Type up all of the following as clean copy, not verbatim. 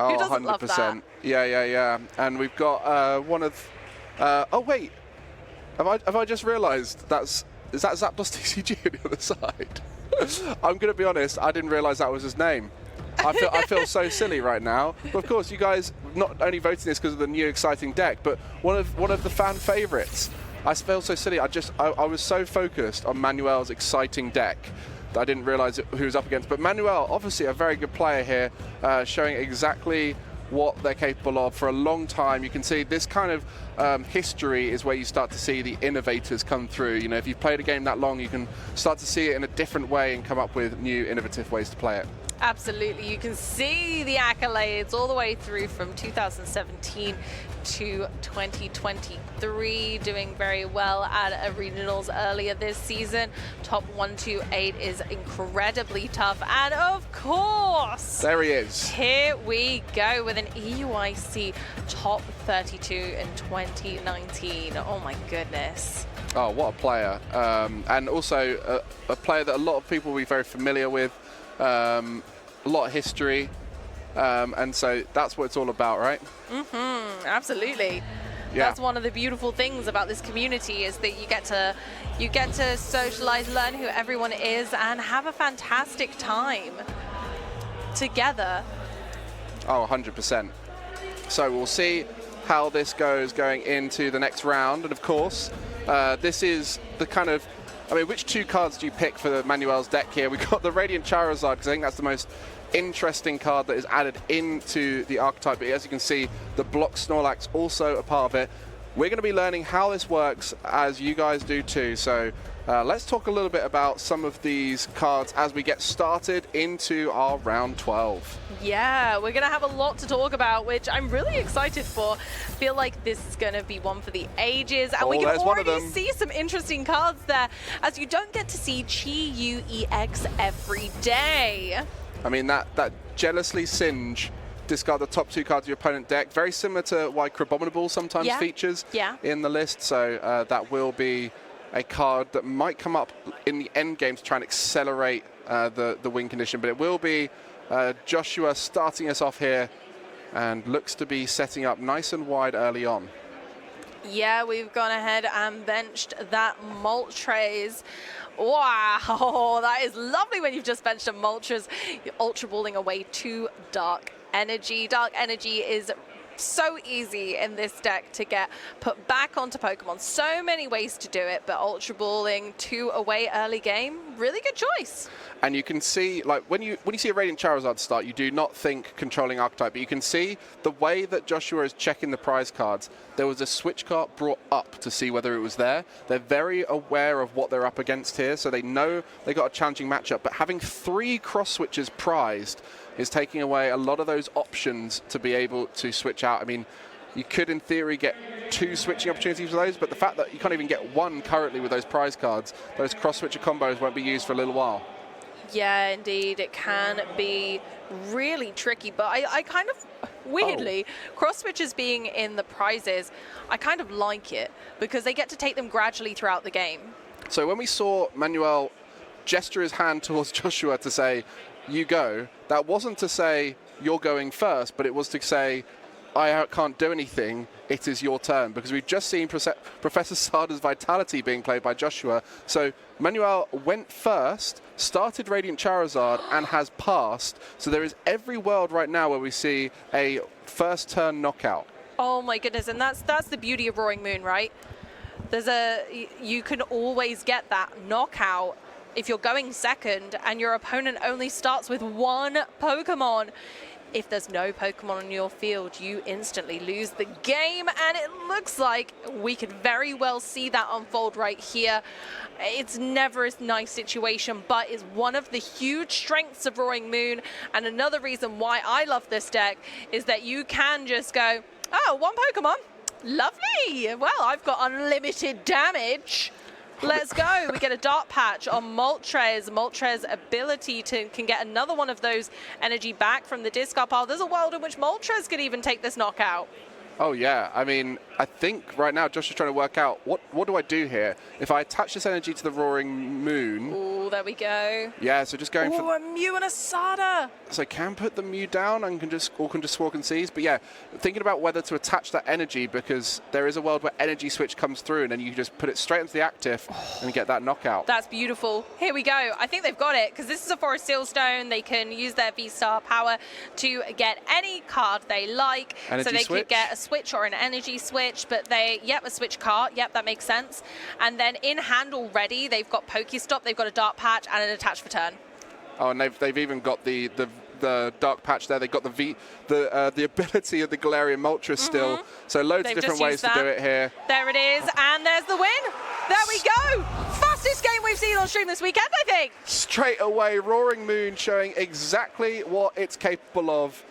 Oh, Who doesn't 100%. love that? Yeah. And we've got one of... oh, wait. Have I just realised is that Zapdos TCG on the other side? I'm going to be honest, I didn't realise that was his name. I feel so silly right now. But of course, you guys not only voting this because of the new exciting deck, but one of the fan favourites. I feel so silly. I was so focused on Manuel's exciting deck that I didn't realise who he was up against. But Manuel, obviously a very good player here, showing exactly what they're capable of for a long time. You can see this kind of history is where you start to see the innovators come through. You know, if you've played a game that long, you can start to see it in a different way and come up with new innovative ways to play it. Absolutely. You can see the accolades all the way through from 2017 to 2023, doing very well at regionals earlier this season. Top 128 is incredibly tough. And of course, there he is. Here we go with an EUIC top 32 in 2019. Oh my goodness. Oh, what a player. And also a player that a lot of people will be very familiar with. A lot of history, and so that's what it's all about, right? Absolutely. Yeah. That's one of the beautiful things about this community, is that you get to socialize, learn who everyone is, and have a fantastic time together. Oh, 100%. So we'll see how this goes going into the next round, and of course, this is the kind of, I mean, which two cards do you pick for Manuel's deck here? We've got the Radiant Charizard, because I think that's the most interesting card that is added into the archetype. But as you can see, the Block Snorlax also a part of it. We're going to be learning how this works, as you guys do too. So let's talk a little bit about some of these cards as we get started into our round 12. Yeah, we're going to have a lot to talk about, which I'm really excited for. I feel like this is going to be one for the ages, and we can already see some interesting cards there, as you don't get to see Chi-Yu-EX every day. I mean, that Jealously Singe, discard the top two cards of your opponent deck. Very similar to why Crabominable sometimes features in the list. So that will be a card that might come up in the end game to try and accelerate the win condition. But it will be Joshua starting us off here, and looks to be setting up nice and wide early on. Yeah, we've gone ahead and benched that Moltres. Wow, that is lovely when you've just benched a Moltres. You're Ultra Balling away to Dark Energy. Dark Energy is so easy in this deck to get put back onto Pokemon. So many ways to do it, but Ultra Balling 2 away early game, really good choice. And you can see, like, when you see a Radiant Charizard start, you do not think controlling Archetype, but you can see the way that Joshua is checking the prize cards. There was a switch card brought up to see whether it was there. They're very aware of what they're up against here, so they know they got a challenging matchup. But having 3 cross switches prized is taking away a lot of those options to be able to switch out. I mean, you could, in theory, get 2 switching opportunities for those, but the fact that you can't even get 1 currently with those prize cards, those cross switcher combos won't be used for a little while. Yeah, indeed, it can be really tricky, but I kind of, weirdly, cross switches being in the prizes, I kind of like it, because they get to take them gradually throughout the game. So when we saw Manuel gesture his hand towards Joshua to say, you go, that wasn't to say you're going first, but it was to say, I can't do anything, it is your turn, because we've just seen Professor Sada's Vitality being played by Joshua. So Manuel went first, started Radiant Charizard, and has passed. So there is every world right now where we see a first turn knockout. Oh my goodness, and that's the beauty of Roaring Moon, right? You can always get that knockout if you're going second and your opponent only starts with 1 Pokemon. If there's no Pokemon on your field, you instantly lose the game, and it looks like we could very well see that unfold right here. It's never a nice situation, but it's one of the huge strengths of Roaring Moon, and another reason why I love this deck is that you can just go, oh, 1 Pokemon, lovely, well, I've got unlimited damage. Let's go. We get a Dark Patch on Moltres. Moltres' ability can get another one of those energy back from the discard pile. There's a world in which Moltres could even take this knockout. Oh, yeah. I mean, I think right now Josh is trying to work out, what do I do here? If I attach this energy to the Roaring Moon... Oh, there we go. Yeah, so just going for... Oh, a Mew and a Sada. So I can put the Mew down and can just Squawk and Seize. But yeah, thinking about whether to attach that energy, because there is a world where energy switch comes through and then you can just put it straight into the active and get that knockout. That's beautiful. Here we go. I think they've got it, because this is a Forest Seal Stone. They can use their V-Star power to get any card they like. Energy so they switch? could get a switch or an energy switch, but a switch card. Yep, that makes sense. And then in hand already, they've got Pokestop, they've got a Dark Patch, and an Attach for Turn. Oh, and they've even got the Dark Patch there. They've got the ability of the Galarian Moltres still. So loads of different ways to do it here. There it is, and there's the win. There we go. Fastest game we've seen on stream this weekend, I think. Straight away, Roaring Moon showing exactly what it's capable of.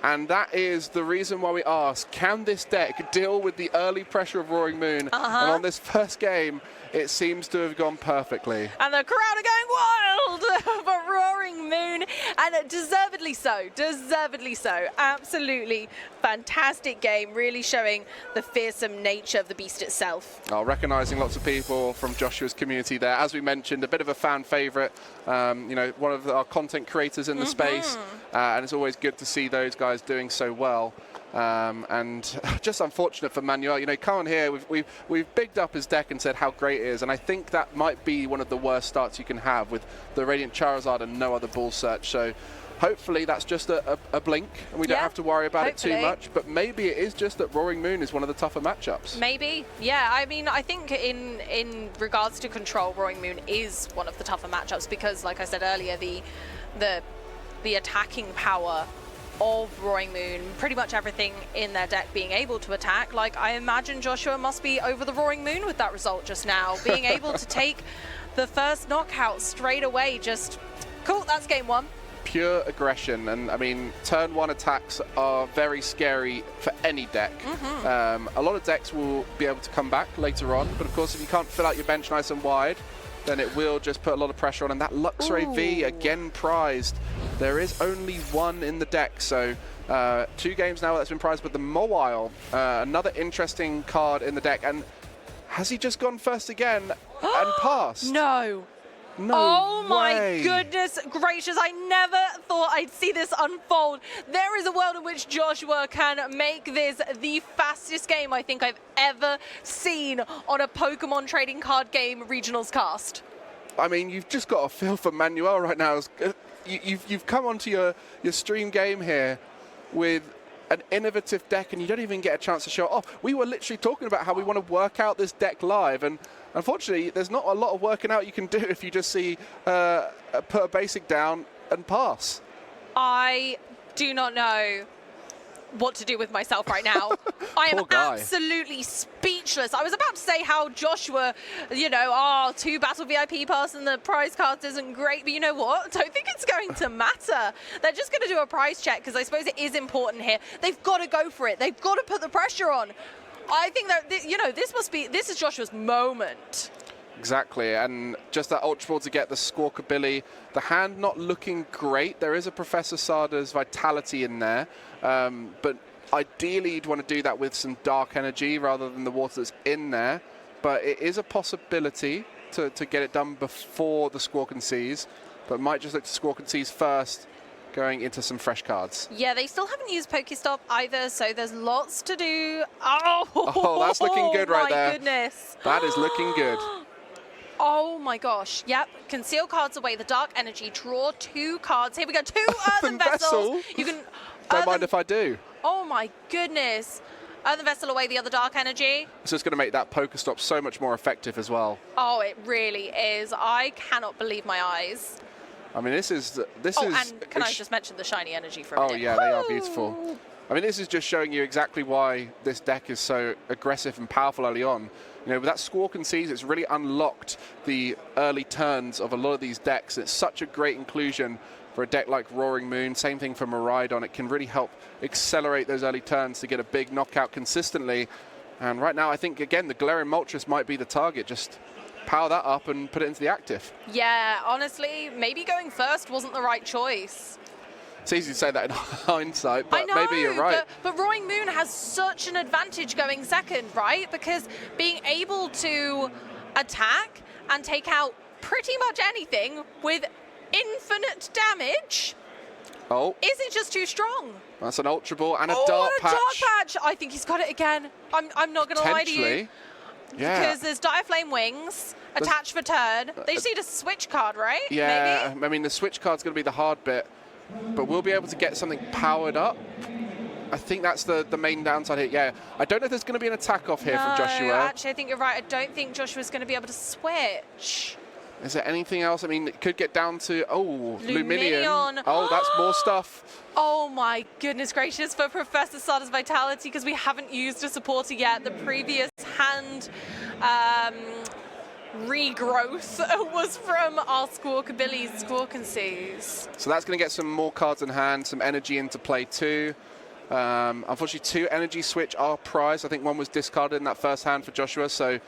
And that is the reason why we ask, can this deck deal with the early pressure of Roaring Moon? And on this first game, it seems to have gone perfectly. And the crowd are going wild for Roaring Moon, and deservedly so, deservedly so. Absolutely fantastic game, really showing the fearsome nature of the beast itself. Oh, recognising lots of people from Joshua's community there. As we mentioned, a bit of a fan favourite, you know, one of our content creators in the space, and it's always good to see those guys doing so well. And just unfortunate for Manuele. You know, come on here, we've bigged up his deck and said how great it is, and I think that might be one of the worst starts you can have with the Radiant Charizard and no other ball search. So hopefully that's just a blink and we don't have to worry about it too much, but maybe it is just that Roaring Moon is one of the tougher matchups. Maybe, yeah. I mean, I think in regards to control, Roaring Moon is one of the tougher matchups because, like I said earlier, the attacking power of Roaring Moon, pretty much everything in their deck being able to attack. Like, I imagine Joshua must be over the Roaring Moon with that result just now, being able to take the first knockout straight away. Just cool, that's game one. Pure aggression, and I mean, turn one attacks are very scary for any deck. A lot of decks will be able to come back later on, but of course if you can't fill out your bench nice and wide, then it will just put a lot of pressure on. And that Luxray V, again prized. There is only one in the deck, so 2 games now that's been prized, but the Mawile, another interesting card in the deck. And has he just gone first again and passed? No. No Oh my way. goodness gracious, I never thought I'd see this unfold. There is a world in which Joshua can make this the fastest game I think I've ever seen on a Pokemon trading card game regionals cast. I mean, you've just got a feel for Manuele right now. You've come onto your stream game here with an innovative deck and you don't even get a chance to show it off. We were literally talking about how we want to work out this deck live, and unfortunately there's not a lot of working out you can do if you just see put a basic down and pass. I do not know what to do with myself right now. I am absolutely speechless. I was about to say how Joshua, you know, 2 battle VIP pass and the prize cards isn't great, but you know what? I don't think it's going to matter. They're just going to do a prize check because I suppose it is important here. They've got to go for it. They've got to put the pressure on. I think that, you know, this is Joshua's moment. Exactly, and just that Ultra Ball to get the Squawkabilly. The hand not looking great. There is a Professor Sada's Vitality in there, but ideally you'd want to do that with some Dark Energy rather than the water that's in there. But it is a possibility to get it done before the Squawk and Seize, but might just look to Squawk and Seize first, going into some fresh cards. Yeah, they still haven't used Pokestop either, so there's lots to do. Oh, that's looking good right there. My goodness. That is looking good. Oh my gosh, yep. Conceal cards away, the Dark Energy, draw 2 cards. Here we go, 2 Earthen Vessels. You can... Don't mind if I do. Oh my goodness. Earthen Vessel away, the other Dark Energy. So it's going to make that Pokestop so much more effective as well. Oh, it really is. I cannot believe my eyes. I mean, this is... and can I just mention the Shiny Energy for a minute? Oh yeah, they are beautiful. I mean, this is just showing you exactly why this deck is so aggressive and powerful early on. You know, with that Squawk and Seize, it's really unlocked the early turns of a lot of these decks. It's such a great inclusion for a deck like Roaring Moon. Same thing for Miraidon. It can really help accelerate those early turns to get a big knockout consistently. And right now, I think, again, the Galarian Moltres might be the target. Just power that up and put it into the active. Yeah, honestly, maybe going first wasn't the right choice. It's easy to say that in hindsight, but I know, maybe you're right. But Roaring Moon has such an advantage going second, right? Because being able to attack and take out pretty much anything with infinite damage isn't just too strong. That's an Ultra Ball and a Dark Dark Patch. Dark Patch! I think he's got it again. I'm not going to lie to you. Yeah. Because there's Dire Flame Wings, attached for turn. They just need a switch card, right? Yeah, Maybe? I mean, the switch card's going to be the hard bit, but we'll be able to get something powered up. I think that's the main downside here. Yeah, I don't know if there's going to be an attack off here from Joshua. Actually, I think you're right. I don't think Joshua's going to be able to switch. Is there anything else? I mean, it could get down to, Luminion. Oh, that's more stuff. Oh my goodness gracious, for Professor Sada's Vitality, because we haven't used a supporter yet. The previous hand regrowth was from our Squawkabilly's Squawkansees. So that's going to get some more cards in hand, some energy into play too. Unfortunately, 2 energy switch are prized. I think one was discarded in that first hand for Joshua, so...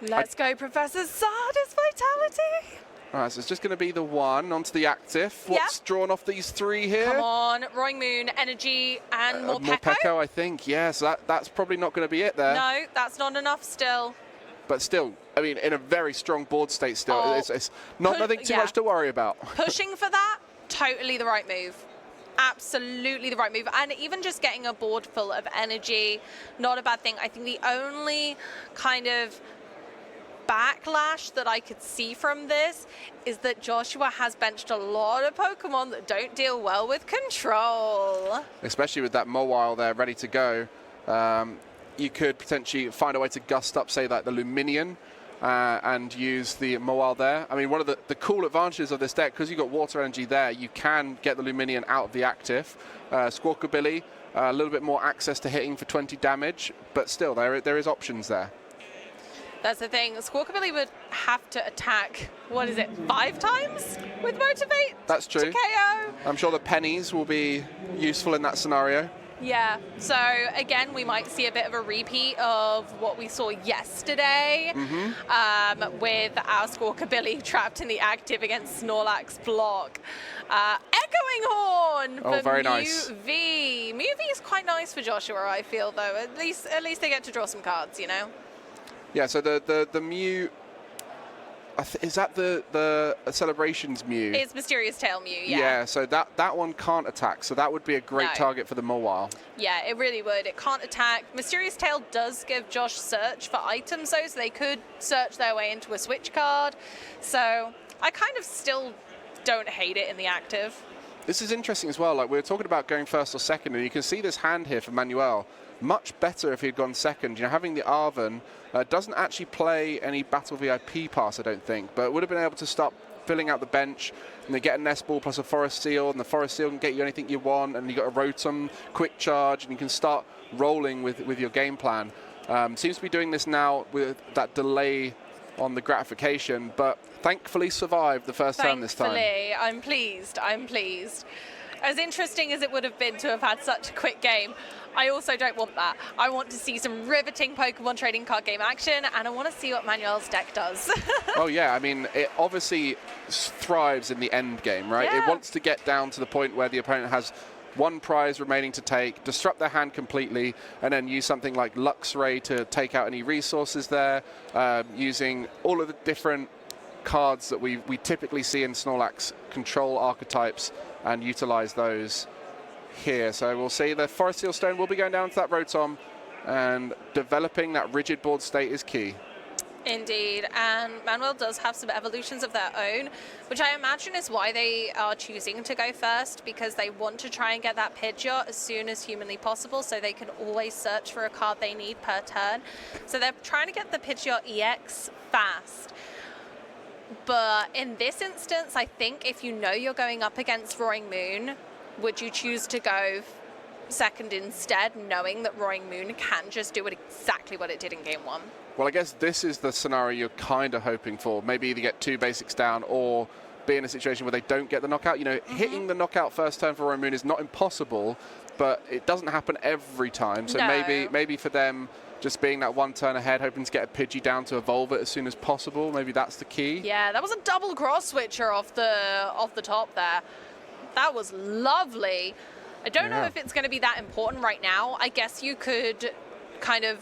Let's go, Professor Sada's Vitality. All right, so it's just going to be the 1 onto the active. What's drawn off these 3 here? Come on, Roaring Moon, Energy, and more Pekko, I think. Yeah, so that's probably not going to be it there. No, that's not enough still. But still, I mean, in a very strong board state still. It's nothing too much to worry about. Pushing for that, totally the right move. Absolutely the right move. And even just getting a board full of energy, not a bad thing. I think the only kind of backlash that I could see from this is that Joshua has benched a lot of Pokemon that don't deal well with control. Especially with that Mawile there ready to go. You could potentially find a way to gust up, say, like the Luminion and use the Mawile there. I mean, one of the cool advantages of this deck, because you've got water energy there, you can get the Luminion out of the active. Squawkabilly, a little bit more access to hitting for 20 damage, but still, there is options there. That's the thing. Squawkabilly would have to attack, 5 times with Motivate? That's true. To KO. I'm sure the pennies will be useful in that scenario. Yeah, so again, we might see a bit of a repeat of what we saw yesterday with our Squawkabilly trapped in the active against Snorlax block. Echoing Horn for very Mew nice. V. Mew V is quite nice for Joshua, I feel, though. At least they get to draw some cards, you know? Yeah, so the Mew, is that the Celebrations Mew? It's Mysterious Tail Mew, yeah. Yeah, so that one can't attack, so that would be a great target for the Mawile. Yeah, it really would. It can't attack. Mysterious Tail does give Josh search for items, though, so they could search their way into a switch card. So I kind of still don't hate it in the active. This is interesting as well. Like, we were talking about going first or second, and you can see this hand here for Manuele. Much better if he'd gone second. You know, having the Arven doesn't actually play any Battle VIP pass, I don't think, but would have been able to start filling out the bench and then get a Nest Ball plus a Forest Seal, and the Forest Seal can get you anything you want, and you got a Rotom, Quick Charge, and you can start rolling with your game plan. Seems to be doing this now with that delay on the gratification, but thankfully survived the first turn this time. Thankfully, I'm pleased. As interesting as it would have been to have had such a quick game, I also don't want that. I want to see some riveting Pokemon trading card game action, and I want to see what Manuel's deck does. Oh yeah, I mean, it obviously thrives in the end game, right? Yeah. It wants to get down to the point where the opponent has one prize remaining to take, disrupt their hand completely, and then use something like Luxray to take out any resources there, using all of the different cards that we typically see in Snorlax control archetypes and utilize those here. So we'll see the Forest Seal Stone will be going down to that Rotom, and developing that rigid board state is key. Indeed, and Manuel does have some evolutions of their own, which I imagine is why they are choosing to go first, because they want to try and get that Pidgeot as soon as humanly possible, so they can always search for a card they need per turn. So they're trying to get the Pidgeot EX fast. But in this instance, I think if you know you're going up against Roaring Moon, would you choose to go second instead, knowing that Roaring Moon can just do exactly what it did in game 1? Well, I guess this is the scenario you're kind of hoping for. Maybe either get 2 basics down or be in a situation where they don't get the knockout. You know, hitting the knockout first turn for Roaring Moon is not impossible, but it doesn't happen every time. So maybe for them, just being that one turn ahead, hoping to get a Pidgey down to evolve it as soon as possible. Maybe that's the key. Yeah, that was a double cross switcher off the top there. That was lovely. I don't know if it's going to be that important right now. I guess you could kind of...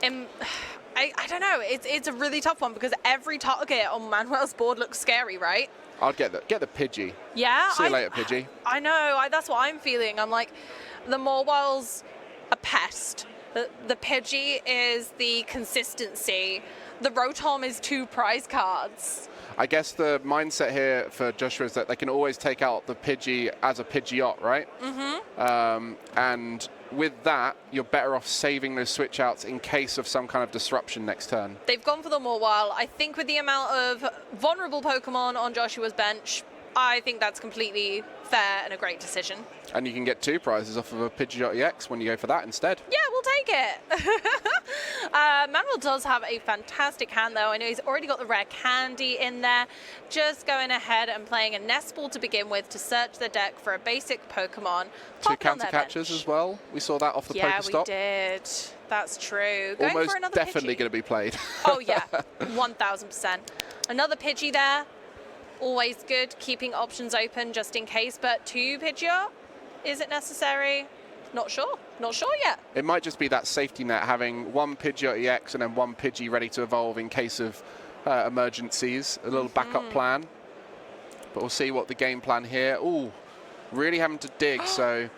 I don't know. It's a really tough one because every target on Manuel's board looks scary, right? I'd get the Pidgey. Yeah? See you later, Pidgey. I know. That's what I'm feeling. I'm like, the Morwell's a pest. The Pidgey is the consistency. The Rotom is 2 prize cards. I guess the mindset here for Joshua is that they can always take out the Pidgey as a Pidgeot, right? Mm-hmm. And with that, you're better off saving those switch outs in case of some kind of disruption next turn. They've gone for the Morwell. I think with the amount of vulnerable Pokemon on Joshua's bench, I think that's completely fair and a great decision. And you can get 2 prizes off of a Pidgeot EX when you go for that instead. Yeah, we'll take it. Manuel does have a fantastic hand, though. I know he's already got the rare candy in there. Just going ahead and playing a Nest Ball to begin with to search the deck for a basic Pokemon. 2 counter catchers as well. We saw that off the Pokestop. Yeah, we did. That's true. Going Almost for another definitely Pidgey. going to be played. Oh, yeah. 1,000%. Another Pidgey there. Always good, keeping options open just in case. But 2 Pidgeot, is it necessary? Not sure. Not sure yet. It might just be that safety net, having 1 Pidgeot EX and then 1 Pidgey ready to evolve in case of emergencies. A little backup plan. But we'll see what the game plan here. Ooh, really having to dig. So,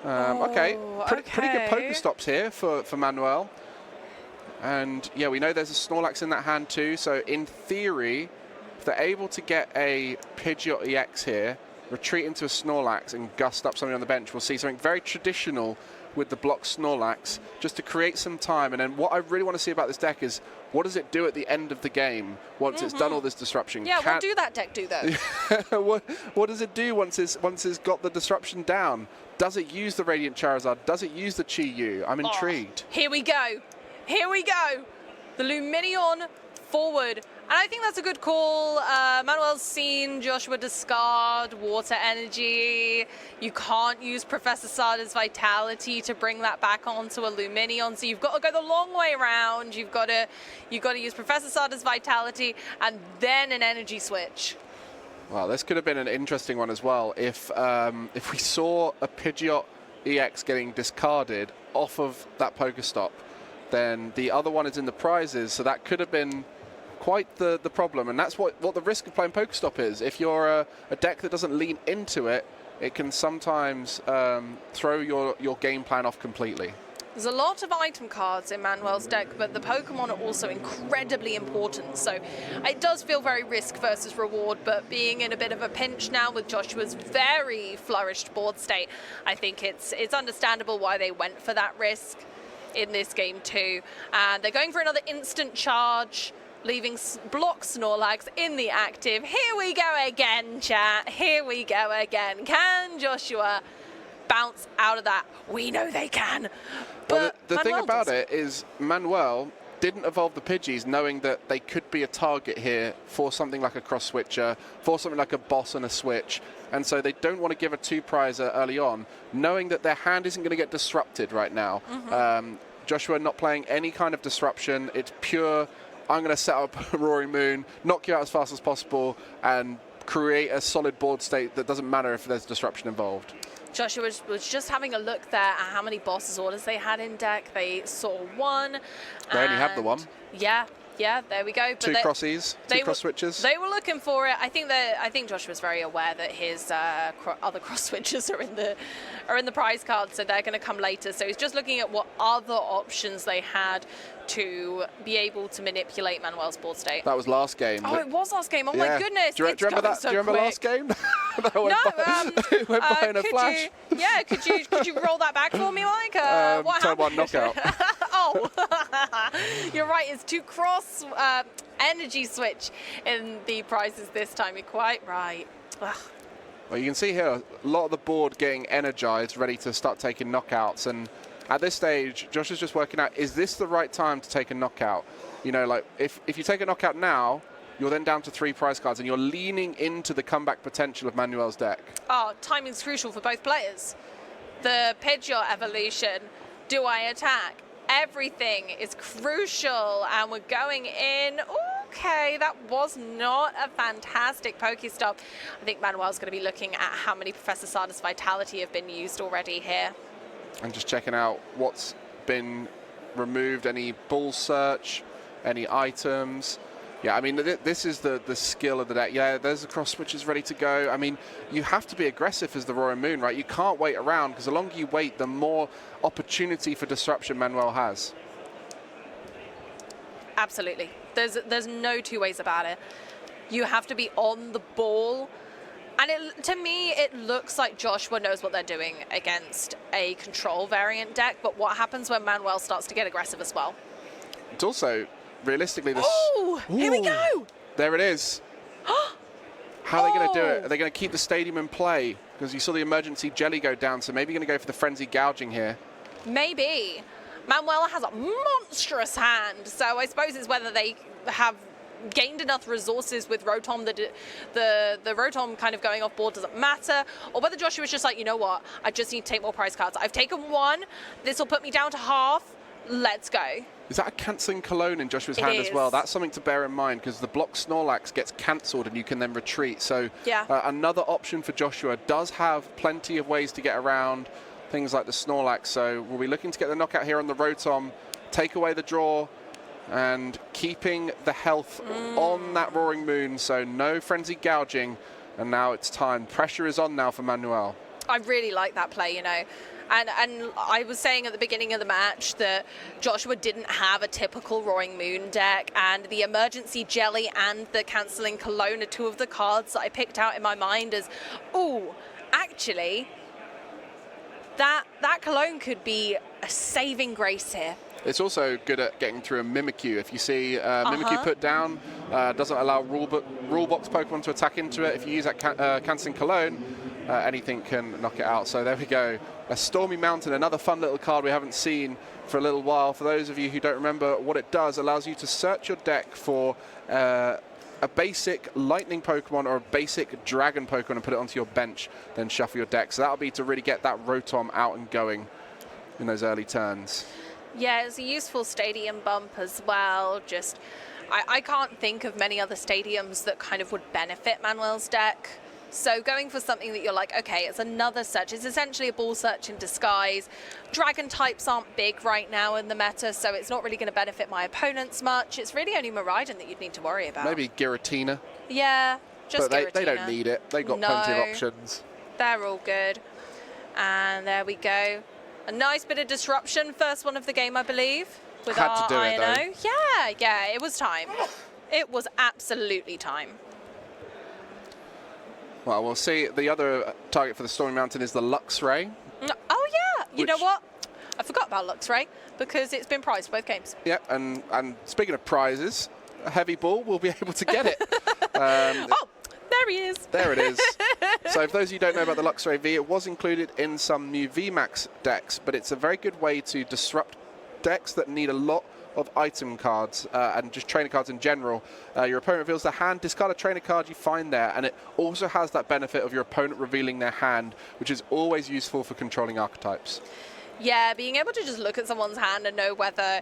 okay. Pretty good Pokestops here for Manuel. And yeah, we know there's a Snorlax in that hand too. So in theory, if they're able to get a Pidgeot EX here, retreat into a Snorlax and gust up something on the bench, we'll see something very traditional with the block Snorlax, just to create some time. And then what I really want to see about this deck is, what does it do at the end of the game once it's done all this disruption? Yeah, what do that deck do, though? what does it do once it's got the disruption down? Does it use the Radiant Charizard? Does it use the Chi-Yu? I'm intrigued. Here we go. Here we go. The Lumineon forward. And I think that's a good call. Manuel's seen Joshua discard Water Energy. You can't use Professor Sada's Vitality to bring that back onto a Lumineon, so you've got to go the long way around. You've got to use Professor Sada's Vitality and then an Energy Switch. Well, this could have been an interesting one as well. If we saw a Pidgeot EX getting discarded off of that Pokestop, then the other one is in the prizes, so that could have been quite the problem, and that's what the risk of playing Pokestop is. If you're a deck that doesn't lean into it, it can sometimes throw your game plan off completely. There's a lot of item cards in Manuel's deck, but the Pokemon are also incredibly important, so it does feel very risk versus reward, but being in a bit of a pinch now with Joshua's very flourished board state, I think it's understandable why they went for that risk in this game too. And they're going for another instant charge, leaving block Snorlax in the active. Here we go again, chat. Here we go again. Can Joshua bounce out of that? We know they can. Well, the thing about it is Manuel didn't evolve the Pidgeys knowing that they could be a target here for something like a cross switcher, for something like a boss and a switch. And so they don't want to give a 2-prizer early on, knowing that their hand isn't going to get disrupted right now. Joshua not playing any kind of disruption. It's pure, I'm going to set up a Roaring Moon, knock you out as fast as possible, and create a solid board state that doesn't matter if there's disruption involved. Joshua was just having a look there at how many bosses orders they had in deck. They saw 1. They only have the 1. Yeah, there we go. But 2 crossies, 2 cross switches. They were looking for it. I think Joshua's very aware that his other cross switches are in the prize card, so they're going to come later. So he's just looking at what other options they had to be able to manipulate Manuel's board state. That was last game. Oh, it was last game. Oh my goodness! Do you remember that? So do you remember quick. last game? It went by in a flash. Could you roll that back for me, Mike? What turn 1 happened? knockout. Oh, you're right. It's 2 cross energy switch in the prizes this time. You're quite right. Ugh. Well, you can see here a lot of the board getting energized, ready to start taking knockouts. And at this stage, Josh is just working out, is this the right time to take a knockout? You know, like if you take a knockout now, you're then down to 3 prize cards, and you're leaning into the comeback potential of Manuel's deck. Oh, timing's crucial for both players. The Pidgeot evolution, do I attack? Everything is crucial, and we're going in. Ooh, Okay, that was not a fantastic Pokestop. I think Manuel's going to be looking at how many Professor Sardis Vitality have been used already here. And just checking out what's been removed, any ball search, any items. Yeah, I mean, this is the skill of the deck. Yeah, there's the cross switches ready to go. I mean, you have to be aggressive as the Roaring Moon, right? You can't wait around, because the longer you wait, the more opportunity for disruption Manuel has. Absolutely. There's no two ways about it. You have to be on the ball. And to me, it looks like Joshua knows what they're doing against a control variant deck, but what happens when Manuel starts to get aggressive as well? It's also, realistically, this... Oh, here we go! There it is. How are they going to do it? Are they going to keep the stadium in play? Because you saw the emergency jelly go down, so maybe going to go for the frenzy gouging here. Maybe. Manuel has a monstrous hand, so I suppose it's whether they have gained enough resources with Rotom that the Rotom kind of going off board doesn't matter, or whether Joshua's just like, you know what, I just need to take more prize cards. I've taken one, this will put me down to half, let's go. Is that a cancelling Cologne in Joshua's hand as well? That's something to bear in mind, because the block Snorlax gets cancelled and you can then retreat. So yeah. Another option for Joshua, does have plenty of ways to get around things like the Snorlax. So we'll be looking to get the knockout here on the Rotom, take away the draw, and keeping the health on that Roaring Moon. So no frenzy gouging, and now it's time. Pressure is on now for Manuel. I really like that play, you know. And I was saying at the beginning of the match that Joshua didn't have a typical Roaring Moon deck, and the Emergency Jelly and the Cancelling Cologne are two of the cards that I picked out in my mind as, ooh, actually, that Cologne could be a saving grace here. It's also good at getting through a Mimikyu. If you see Mimikyu put down, doesn't allow rule box Pokemon to attack into it. If you use that Cancelling Cologne, anything can knock it out. So there we go. A Stormy Mountain, another fun little card we haven't seen for a little while. For those of you who don't remember what it does, allows you to search your deck for a basic Lightning Pokemon or a basic Dragon Pokemon and put it onto your bench, then shuffle your deck. So that'll be to really get that Rotom out and going in those early turns. Yeah, it's a useful stadium bump as well. Just, I can't think of many other stadiums that kind of would benefit Manuel's deck. So going for something that you're like, okay, it's another search. It's essentially a ball search in disguise. Dragon types aren't big right now in the meta, so it's not really going to benefit my opponents much. It's really only Miraidon that you'd need to worry about. Maybe Giratina. Yeah, just but Giratina. They don't need it. They've got plenty of options. They're all good. And there we go. A nice bit of disruption. First one of the game, I believe, with our INO. Yeah, it was time. It was absolutely time. Well, we'll see. The other target for the Stormy Mountain is the Luxray. Oh, yeah. You know what? I forgot about Luxray because it's been prized both games. Yeah, and speaking of prizes, a heavy ball will be able to get it. Oh, there he is. There it is. So for those of you who don't know about the Luxray V, it was included in some new VMAX decks, but it's a very good way to disrupt decks that need a lot of item cards and just trainer cards in general. Your opponent reveals their hand, discard a trainer card you find there, and it also has that benefit of your opponent revealing their hand, which is always useful for controlling archetypes. Yeah, being able to just look at someone's hand and know whether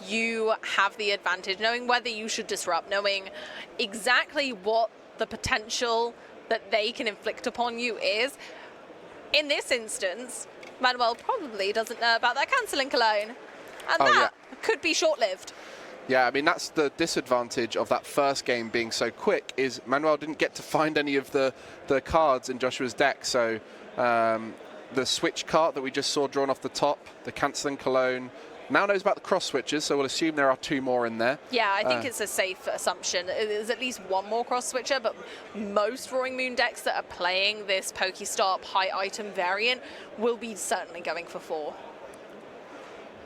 you have the advantage, knowing whether you should disrupt, knowing exactly what the potential that they can inflict upon you is. In this instance, Manuel probably doesn't know about that Cancelling Cologne. And that could be short-lived. Yeah, I mean, that's the disadvantage of that first game being so quick, is Manuel didn't get to find any of the cards in Joshua's deck. So the switch card that we just saw drawn off the top, the Cancelling Cologne, now knows about the cross switches, so we'll assume there are 2 more in there. Yeah, I think it's a safe assumption. There's at least 1 more cross switcher, but most Roaring Moon decks that are playing this Pokestop high item variant will be certainly going for 4.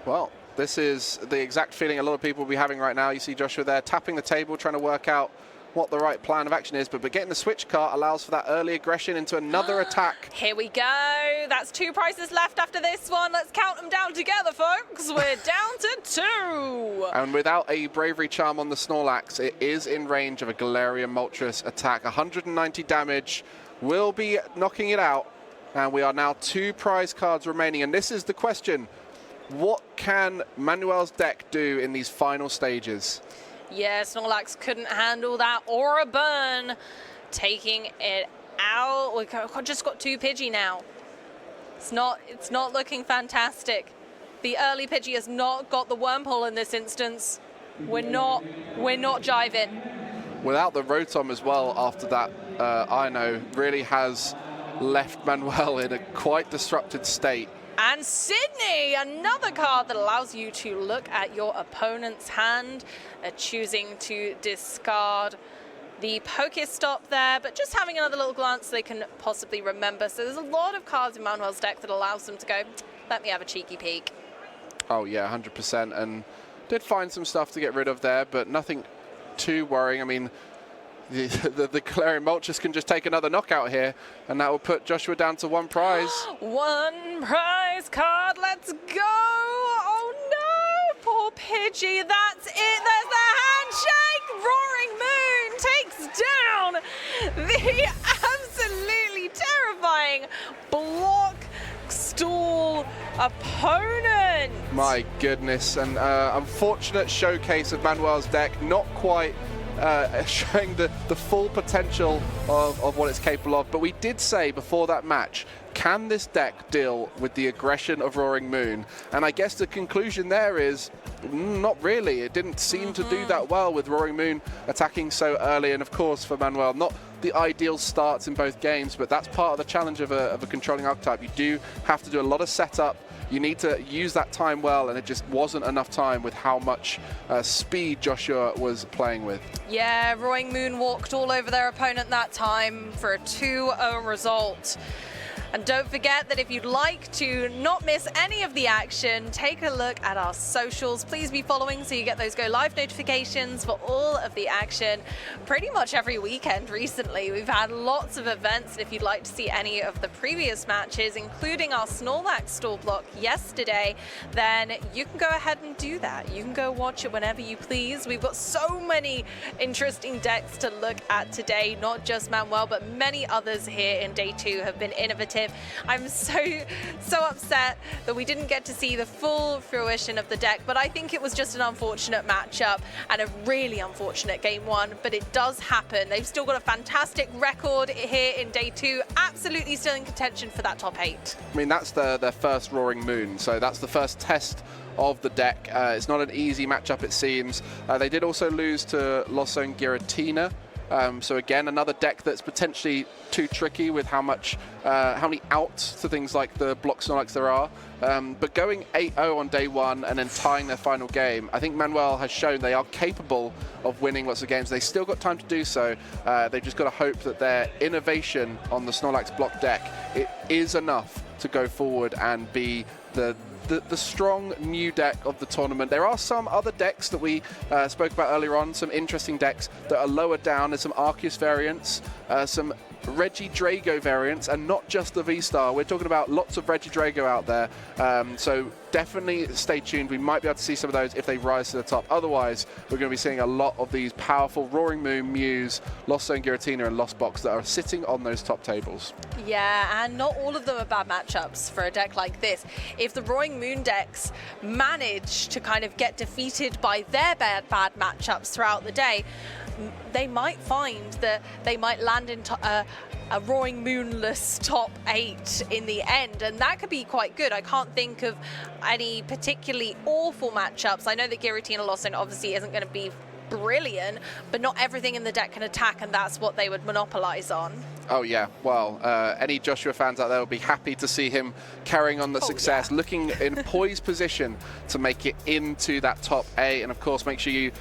Well, this is the exact feeling a lot of people will be having right now. You see Joshua there tapping the table, trying to work out what the right plan of action is, but getting the switch card allows for that early aggression into another attack. Here we go. That's 2 prizes left after this one. Let's count them down together, folks. We're down to 2. And without a Bravery Charm on the Snorlax, it is in range of a Galarian Moltres attack. 190 damage will be knocking it out. And we are now 2 prize cards remaining. And this is the question. What can Manuel's deck do in these final stages? Yeah, Snorlax couldn't handle that aura burn, taking it out. We've just got 2 Pidgey now. It's not looking fantastic. The early Pidgey has not got the Wormhole in this instance. We're not jiving. Without the Rotom as well after that, Ino really has left Manuel in a quite disrupted state. And Sydney, another card that allows you to look at your opponent's hand, choosing to discard the Pokestop there, but just having another little glance they can possibly remember. So there's a lot of cards in Manuel's deck that allows them to go, let me have a cheeky peek. Oh yeah, 100%, and did find some stuff to get rid of there, but nothing too worrying. I mean, the Galarian Moltres can just take another knockout here, and that will put Joshua down to 1 prize. 1 prize card, let's go! Oh no, poor Pidgey, that's it, there's the handshake! Roaring Moon takes down the absolutely terrifying block stall opponent. My goodness, and unfortunate showcase of Manuel's deck, not quite showing the full potential of what it's capable of. But we did say before that match, can this deck deal with the aggression of Roaring Moon? And I guess the conclusion there is not really. It didn't seem to do that well with Roaring Moon attacking so early. And of course for Manuel, not the ideal starts in both games, but that's part of the challenge of a controlling archetype. You do have to do a lot of setup. You need to use that time well, and it just wasn't enough time with how much speed Joshua was playing with. Yeah, Roaring Moon walked all over their opponent that time for a 2-0 result. And don't forget that if you'd like to not miss any of the action, take a look at our socials. Please be following so you get those go live notifications for all of the action pretty much every weekend recently. We've had lots of events, and if you'd like to see any of the previous matches, including our Snorlax stall block yesterday, then you can go ahead and do that. You can go watch it whenever you please. We've got so many interesting decks to look at today, not just Manuel, but many others here in day 2 have been innovative. I'm so upset that we didn't get to see the full fruition of the deck, but I think it was just an unfortunate matchup and a really unfortunate game 1, but it does happen. They've still got a fantastic record here in day 2, absolutely still in contention for that top 8. I mean, that's their first Roaring Moon, so that's the first test of the deck. It's not an easy matchup, it seems. They did also lose to Losson Giratina. So again, another deck that's potentially too tricky with how many outs to things like the block Snorlax there are. But going 8-0 on day 1 and then tying their final game, I think Manuel has shown they are capable of winning lots of games. They've still got time to do so. They've just got to hope that their innovation on the Snorlax block deck, it is enough to go forward and be the strong new deck of the tournament. There are some other decks that we spoke about earlier on, some interesting decks that are lower down. There's some Arceus variants, some Regidrago variants, and not just the V-Star. We're talking about lots of Regidrago out there. So definitely stay tuned. We might be able to see some of those if they rise to the top. Otherwise, we're going to be seeing a lot of these powerful Roaring Moon, Muse, Lost Zone Giratina, and Lost Box that are sitting on those top tables. Yeah, and not all of them are bad matchups for a deck like this. If the Roaring Moon decks manage to kind of get defeated by their bad matchups throughout the day, they might find that they might land into a Roaring Moonless top 8 in the end, and that could be quite good. I can't think of any particularly awful matchups. I know that Giratina Losson obviously isn't going to be brilliant, but not everything in the deck can attack, and that's what they would monopolize on. Oh yeah, well, any Joshua fans out there will be happy to see him carrying on the success, yeah. looking in poised position to make it into that top 8. And of course, make sure you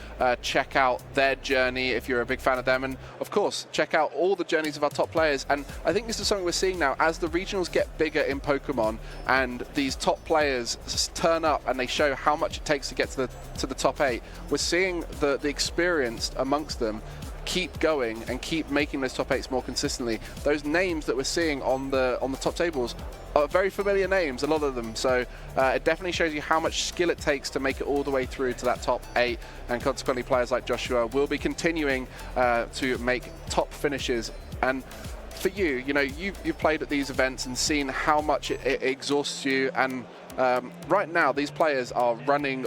check out their journey if you're a big fan of them. And of course, check out all the journeys of our top players. And I think this is something we're seeing now as the regionals get bigger in Pokemon and these top players turn up and they show how much it takes to get to the top 8. We're seeing the experienced amongst them keep going and keep making those top 8s more consistently. Those names that we're seeing on the top tables are very familiar names, a lot of them. So it definitely shows you how much skill it takes to make it all the way through to that top 8. And consequently, players like Joshua will be continuing to make top finishes. And for you, you've played at these events and seen how much it exhausts you. And right now, these players are running